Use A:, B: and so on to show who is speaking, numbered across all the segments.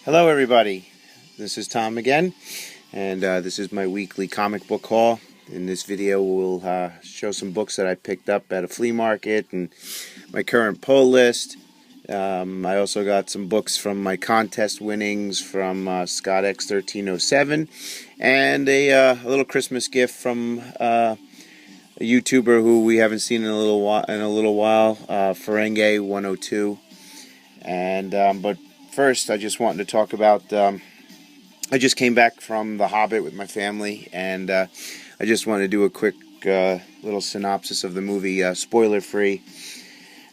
A: Hello everybody, this is Tom again, and this is my weekly comic book haul. In this video we'll show some books that I picked up at a flea market and my current pull list. I also got some books from my contest winnings from Scott X1307 and a little Christmas gift from a YouTuber who we haven't seen in a little while, Ferenge102. But first, I just wanted to talk about, I just came back from The Hobbit with my family, and I just wanted to do a quick little synopsis of the movie, spoiler-free.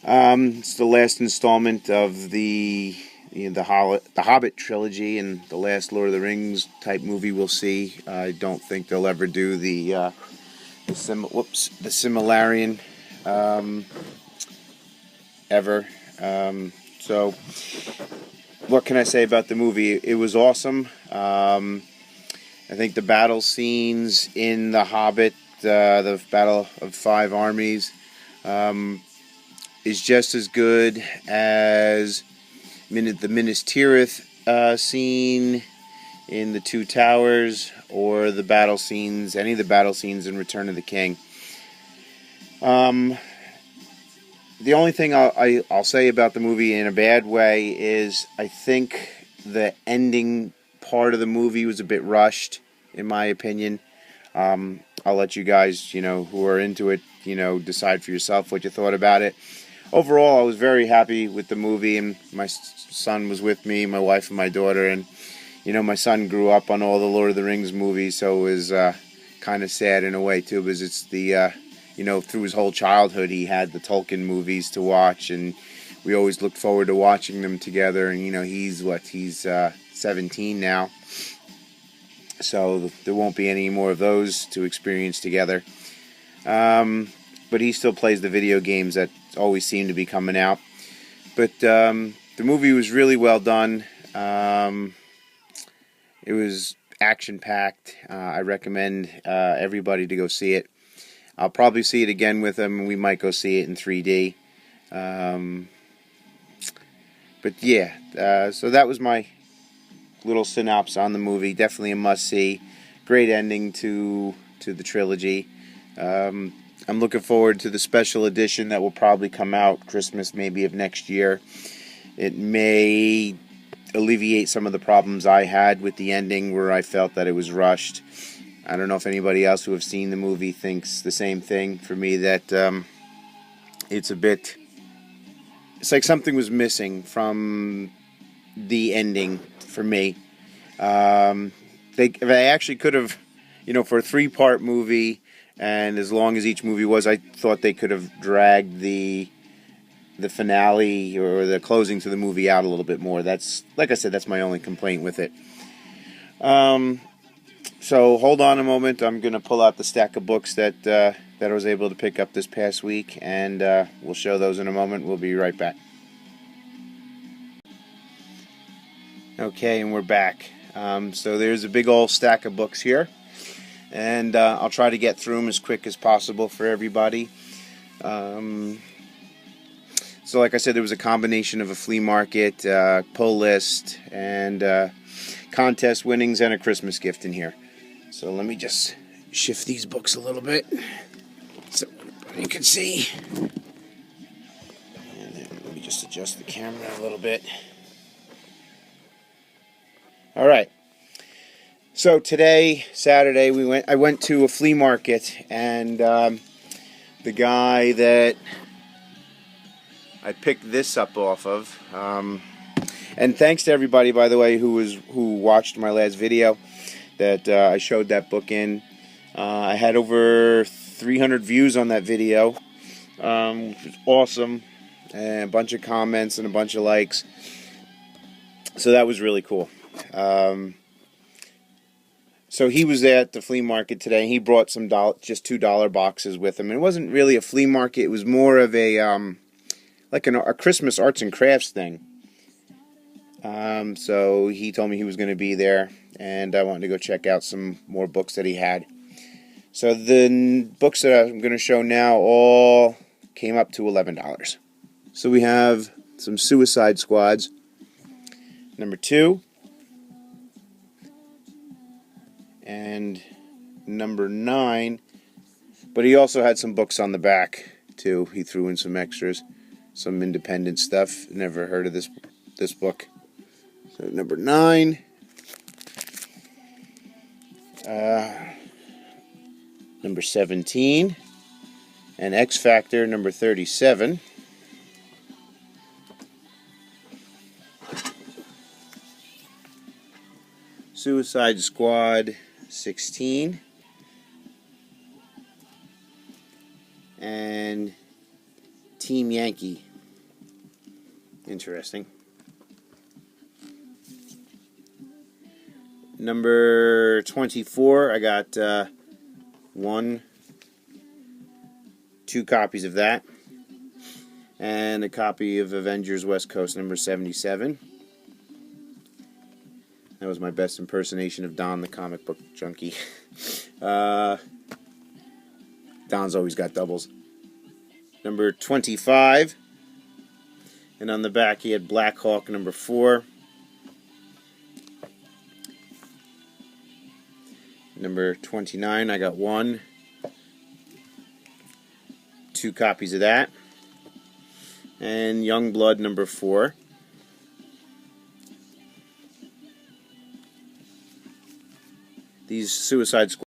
A: It's the last installment of the Hobbit trilogy, and the last Lord of the Rings type movie we'll see. I don't think they'll ever do the Silmarillion ever. So, what can I say about the movie? It was awesome. I think the battle scenes in The Hobbit, the Battle of Five Armies, is just as good as the Minas Tirith scene in The Two Towers, or the battle scenes, any of the battle scenes in Return of the King. The only thing I'll say about the movie in a bad way is I think the ending part of the movie was a bit rushed, in my opinion. I'll let you guys, who are into it, decide for yourself what you thought about it. Overall, I was very happy with the movie, and my son was with me, my wife and my daughter, and, my son grew up on all the Lord of the Rings movies, so it was kind of sad in a way, too, because it's the... through his whole childhood, he had the Tolkien movies to watch, and we always looked forward to watching them together. And he's 17 now, so there won't be any more of those to experience together. But he still plays the video games that always seem to be coming out. But the movie was really well done. It was action-packed. I recommend everybody to go see it. I'll probably see it again with him, and we might go see it in 3D. But yeah, so that was my little synopsis on the movie. Definitely a must-see. Great ending to the trilogy. I'm looking forward to the special edition that will probably come out Christmas maybe of next year. It may alleviate some of the problems I had with the ending, where I felt that it was rushed. I don't know if anybody else who have seen the movie thinks the same thing. For me, that it's like something was missing from the ending for me. They actually could have, for a 3-part movie, and as long as each movie was, I thought they could have dragged the finale or the closing to the movie out a little bit more. That's, like I said, that's my only complaint with it. So hold on a moment. I'm going to pull out the stack of books that I was able to pick up this past week, and we'll show those in a moment. We'll be right back. Okay, and we're back. So there's a big old stack of books here, and I'll try to get through them as quick as possible for everybody. So like I said, there was a combination of a flea market, pull list, and contest winnings, and a Christmas gift in here. So let me just shift these books a little bit so you can see. And then let me just adjust the camera a little bit. Alright. So today, Saturday, I went to a flea market, and the guy that I picked this up off of, and thanks to everybody, by the way, who watched my last video that I showed that book in. I had over 300 views on that video, which was awesome, and a bunch of comments and a bunch of likes. So that was really cool. So he was there at the flea market today, and he brought some just $2 boxes with him. And it wasn't really a flea market; it was more of a a Christmas arts and crafts thing. So he told me he was going to be there, and I wanted to go check out some more books that he had. So the books that I'm going to show now all came up to $11. So we have some Suicide Squads. Number 2, and number 9. But he also had some books on the back too. He threw in some extras, some independent stuff. Never heard of this book. So number 9. Number 17. And X Factor number 37. Suicide Squad 16. And Team Yankee. Interesting. Number 24, I got 2 copies of that. And a copy of Avengers West Coast number 77. That was my best impersonation of Don the comic book junkie. Don's always got doubles. Number 25. And on the back he had Black Hawk number 4. Number 29, I got 2 copies of that. And Youngblood number 4. These Suicide Squad.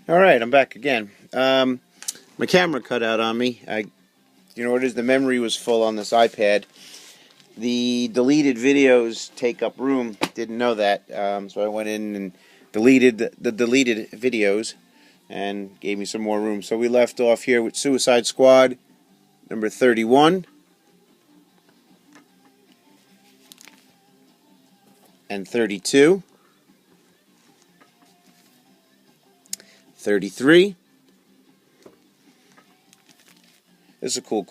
A: Alright, I'm back again. My camera cut out on me. You know what it is? The memory was full on this iPad. The deleted videos take up room. Didn't know that. So I went in and deleted the deleted videos and gave me some more room. So we left off here with Suicide Squad number 31. And 32. 33. This is a cool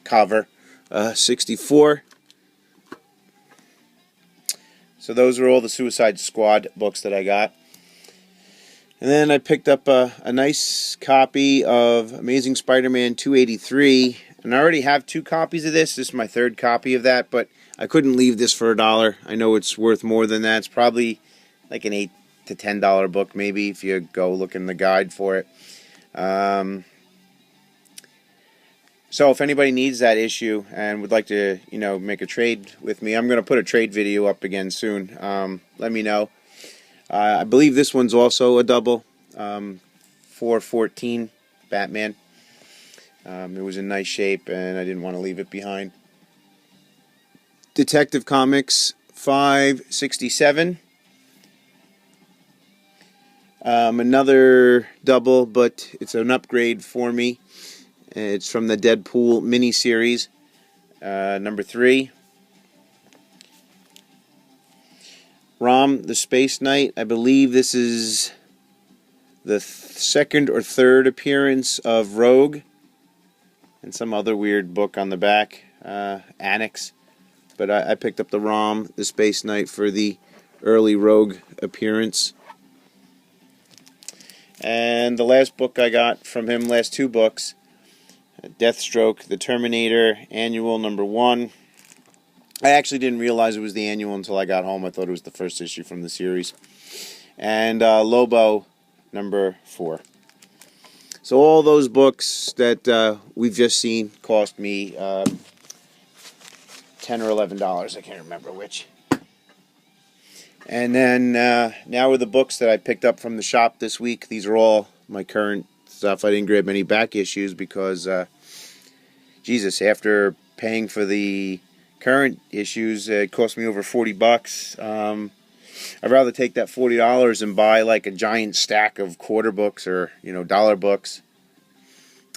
A: cover. 64. So those are all the Suicide Squad books that I got. And then I picked up a nice copy of Amazing Spider-Man 283. And I already have 2 copies of this. This is my 3rd copy of that, but I couldn't leave this for $1. I know it's worth more than that. It's probably like an $8 to $10 book maybe if you go look in the guide for it. So if anybody needs that issue and would like to, make a trade with me, I'm going to put a trade video up again soon. Let me know. I believe this one's also a double. 414 Batman. It was in nice shape and I didn't want to leave it behind. Detective Comics 567. Another double, but it's an upgrade for me. It's from the Deadpool miniseries, number 3. Rom, the Space Knight. I believe this is the 2nd or 3rd appearance of Rogue. And some other weird book on the back, Annex. But I picked up the Rom, the Space Knight, for the early Rogue appearance. And the last book I got from him, last 2 books, Deathstroke, the Terminator, annual number 1. I actually didn't realize it was the annual until I got home. I thought it was the first issue from the series. And Lobo, number 4. So all those books that we've just seen cost me $10 or $11. I can't remember which. And then now with the books that I picked up from the shop this week, these are all my current stuff. I didn't grab any back issues because, Jesus, after paying for the current issues, it cost me over $40. I'd rather take that $40 and buy like a giant stack of quarter books or, dollar books.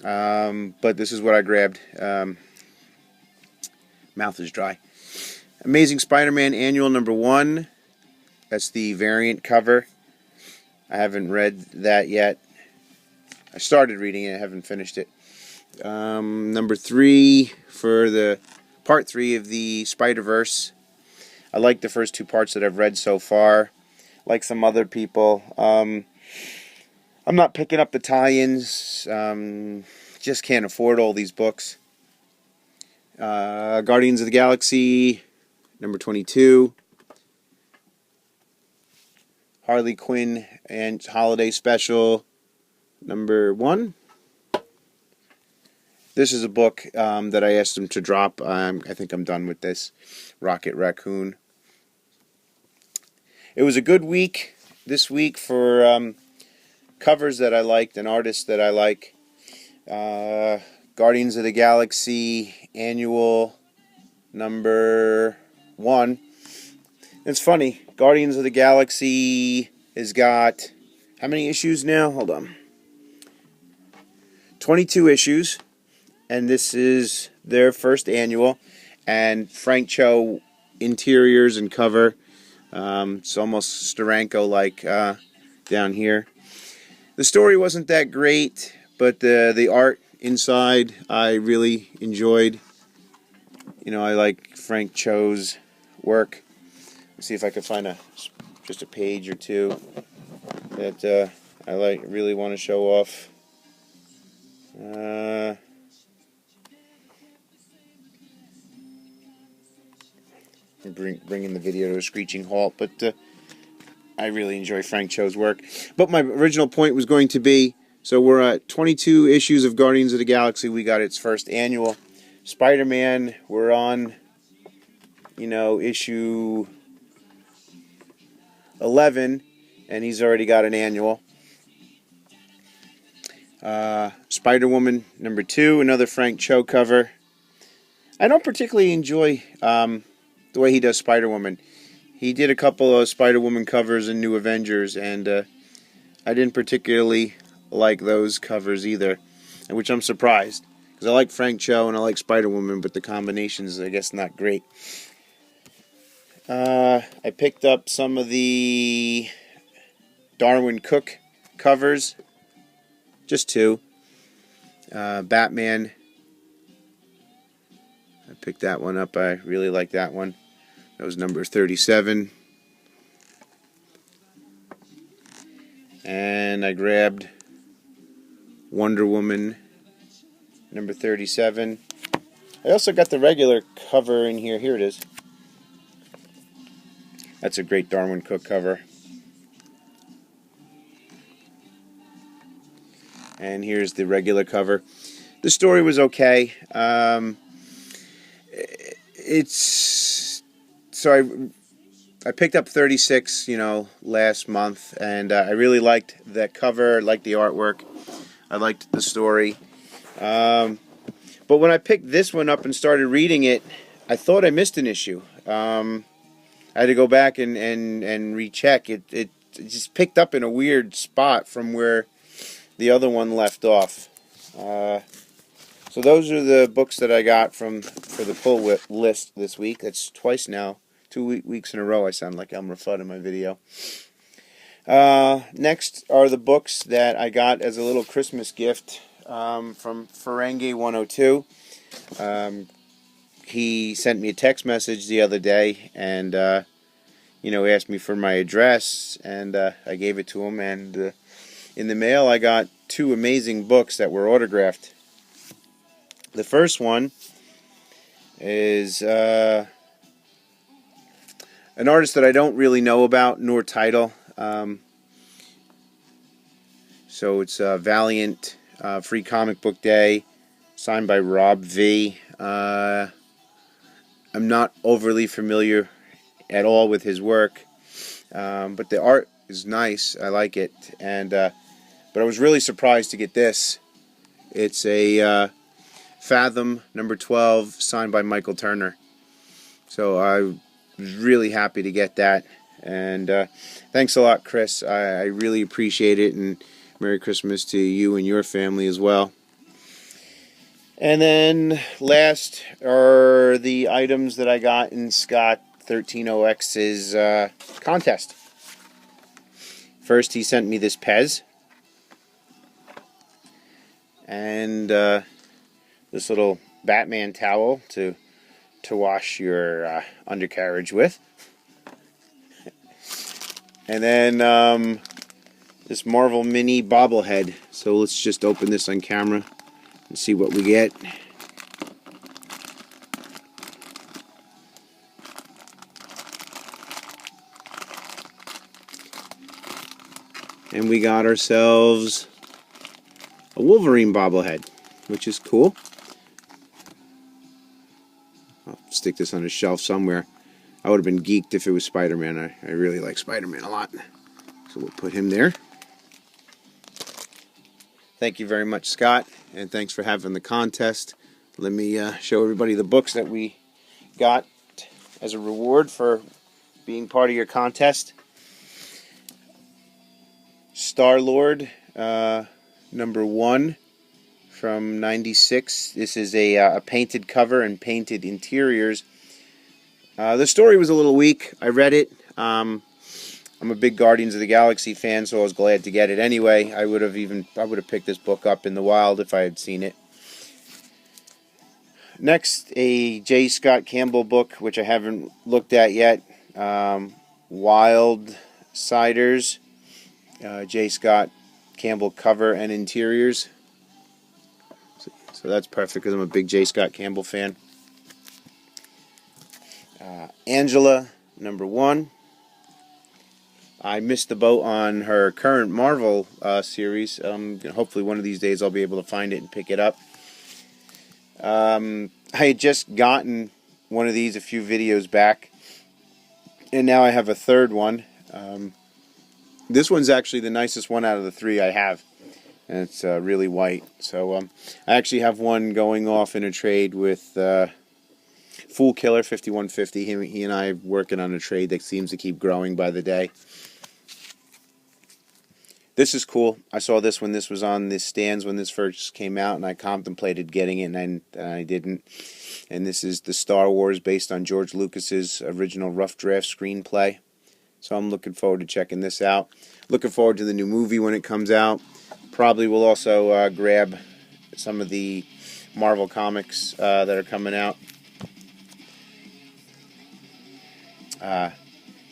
A: But this is what I grabbed. Mouth is dry. Amazing Spider-Man annual number 1. That's the variant cover. I haven't read that yet. I started reading it, I haven't finished it. Number 3 for the part 3 of the Spider-Verse. I like the first 2 parts that I've read so far. Like some other people. I'm not picking up the tie-ins. Just can't afford all these books. Guardians of the Galaxy, number 22. Harley Quinn and Holiday Special #1. This is a book that I asked him to drop. I think I'm done with this. Rocket Raccoon. It was a good week this week for covers that I liked and artists that I like. Guardians of the Galaxy Annual #1. It's funny. Guardians of the Galaxy has got how many issues now? Hold on. 22 issues. And this is their first annual. And Frank Cho interiors and cover. It's almost Steranko-like down here. The story wasn't that great, but the art inside I really enjoyed. You know, I like Frank Cho's work. Let's see if I can find just a page or two that I really want to show off. Bringing the video to a screeching halt, but I really enjoy Frank Cho's work. But my original point was going to be, so we're at 22 issues of Guardians of the Galaxy. We got its first annual. Spider-Man, we're on, issue 11, and he's already got an annual. Spiderwoman #2, another Frank Cho cover. I don't particularly enjoy the way he does Spider-Woman. He did a couple of Spider-Woman covers in New Avengers, and I didn't particularly like those covers either, which I'm surprised, because I like Frank Cho and I like Spider-Woman, but the combinations, I guess, not great. I picked up some of the Darwin Co covers, just 2. Batman, I picked that one up. I really like that one. That was number 37. And I grabbed Wonder Woman #37. I also got the regular cover in here. Here it is. That's a great Darwin Co cover. And here's the regular cover. The story was okay. So I picked up 36, last month, and I really liked that cover. I liked the artwork. I liked the story. But when I picked this one up and started reading it, I thought I missed an issue. I had to go back and recheck. It just picked up in a weird spot from where the other one left off. So those are the books that I got for the pull list this week. That's twice now. 2 weeks in a row I sound like Elmer Fudd in my video. Next are the books that I got as a little Christmas gift from Ferengi 102. He sent me a text message the other day and asked me for my address, and I gave it to him, and in the mail I got 2 amazing books that were autographed. The first one is an artist that I don't really know about, nor title. So it's Valiant, Free Comic Book Day, signed by Rob V. I'm not overly familiar at all with his work, but the art is nice. I like it, and but I was really surprised to get this. It's a Fathom #12, signed by Michael Turner. So I was really happy to get that, and thanks a lot, Chris. I really appreciate it, and Merry Christmas to you and your family as well. And then last are the items that I got in Scott 130X's contest. First, he sent me this Pez, and this little Batman towel to wash your undercarriage with. And then this Marvel Mini bobblehead. So let's just open this on camera and see what we get. And we got ourselves a Wolverine bobblehead, which is cool. I'll stick this on a shelf somewhere. I would have been geeked if it was Spider-Man. I really like Spider-Man a lot. So we'll put him there. Thank you very much, Scott, and thanks for having the contest. Let me show everybody the books that we got as a reward for being part of your contest. Starlord, #1 from '96. This is a painted cover and painted interiors. The story was a little weak. I read it. I'm a big Guardians of the Galaxy fan, so I was glad to get it anyway. I would have picked this book up in the wild if I had seen it. Next, a J. Scott Campbell book, which I haven't looked at yet. Wild Siders. J. Scott Campbell cover and interiors. So that's perfect because I'm a big J. Scott Campbell fan. Angela, #1. I missed the boat on her current Marvel series. Hopefully one of these days I'll be able to find it and pick it up. I had just gotten one of these a few videos back, and now I have a third one. This one's actually the nicest one out of the 3 I have, and it's really white. So I actually have one going off in a trade with Fool Killer 5150. He and I are working on a trade that seems to keep growing by the day. This is cool. I saw this when this was on the stands when this first came out, and I contemplated getting it, and I didn't. And this is the Star Wars based on George Lucas's original rough draft screenplay. So I'm looking forward to checking this out. Looking forward to the new movie when it comes out. Probably will also grab some of the Marvel comics that are coming out.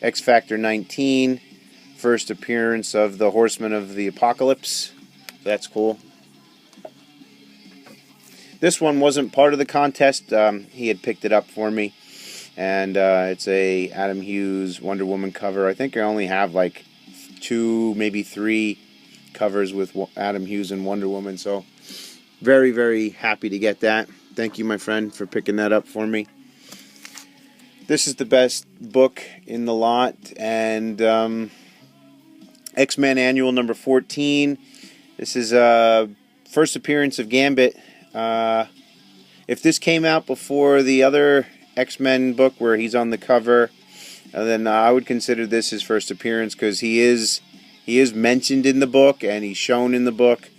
A: X Factor 19. First appearance of the Horsemen of the Apocalypse. That's cool. This one wasn't part of the contest. He had picked it up for me. And it's a Adam Hughes Wonder Woman cover. I think I only have like 2, maybe 3 covers with Adam Hughes and Wonder Woman. So very, very happy to get that. Thank you, my friend, for picking that up for me. This is the best book in the lot. And X-Men Annual #14. This is first appearance of Gambit. If this came out before the other X-Men book where he's on the cover, then I would consider this his first appearance because he is mentioned in the book and he's shown in the book.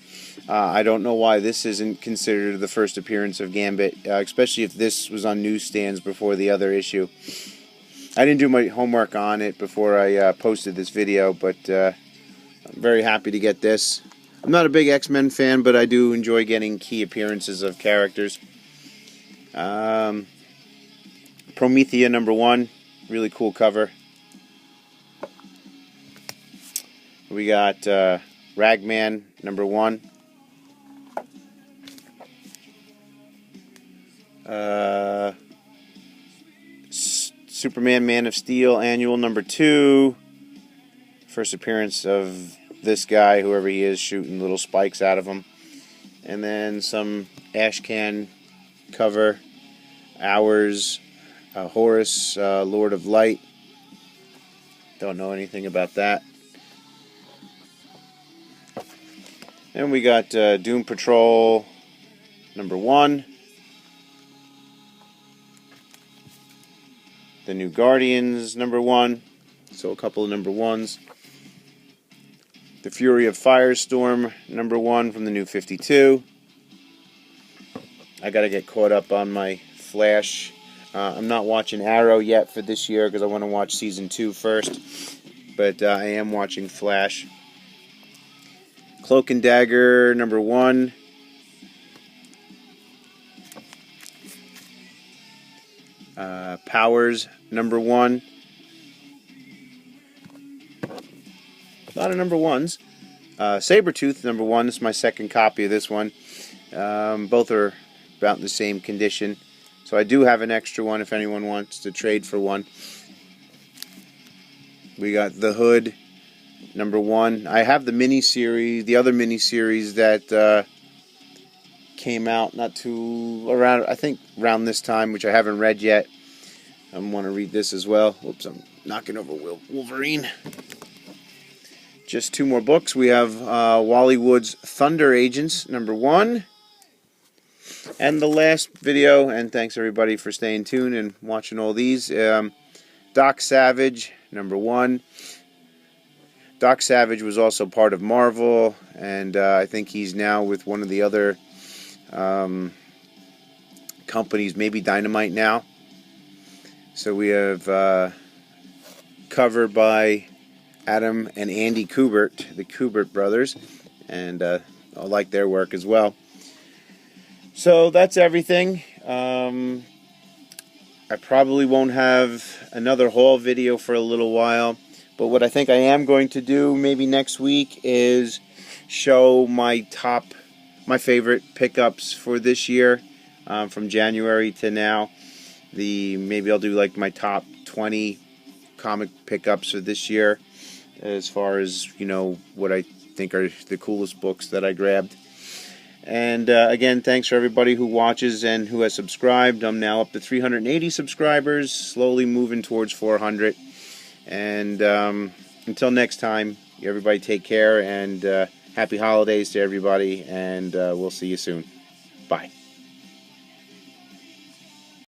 A: I don't know why this isn't considered the first appearance of Gambit, especially if this was on newsstands before the other issue. I didn't do my homework on it before I posted this video, but I'm very happy to get this. I'm not a big X-Men fan, but I do enjoy getting key appearances of characters. Promethean #1, really cool cover. We got Ragman #1. Superman Man of Steel Annual #2. First appearance of this guy, whoever he is, shooting little spikes out of him. And then some Ashcan cover. Hours. Horus, Lord of Light. Don't know anything about that. And we got Doom Patrol #1. The New Guardians #1. So a couple of #1s. The Fury of Firestorm #1 from the New 52. I gotta get caught up on my Flash. I'm not watching Arrow yet for this year because I want to watch Season 2 first. But I am watching Flash. Cloak and Dagger #1. Powers #1. A lot of #1s. Sabertooth #1. This is my second copy of this one. Both are about in the same condition. So I do have an extra one if anyone wants to trade for one. We got the Hood #1. I have the mini-series, the other mini-series that came out not too around, I think around this time, which I haven't read yet. I want to read this as well. Whoops, I'm knocking over Wolverine. Just 2 more books. We have Wally Wood's Thunder Agents, #1. And the last video, and thanks everybody for staying tuned and watching all these. Doc Savage, #1. Doc Savage was also part of Marvel, and I think he's now with one of the other companies, maybe Dynamite now. So we have cover by Adam and Andy Kubert, the Kubert brothers, and I like their work as well. So that's everything. I probably won't have another haul video for a little while, but what I think I am going to do maybe next week is show my favorite pickups for this year, from January to now. Maybe I'll do like my top 20 comic pickups for this year, as far as, you know, what I think are the coolest books that I grabbed. And again, thanks for everybody who watches and who has subscribed. I'm now up to 380 subscribers, slowly moving towards 400. And until next time, everybody take care, and happy holidays to everybody, and we'll see you soon. Bye.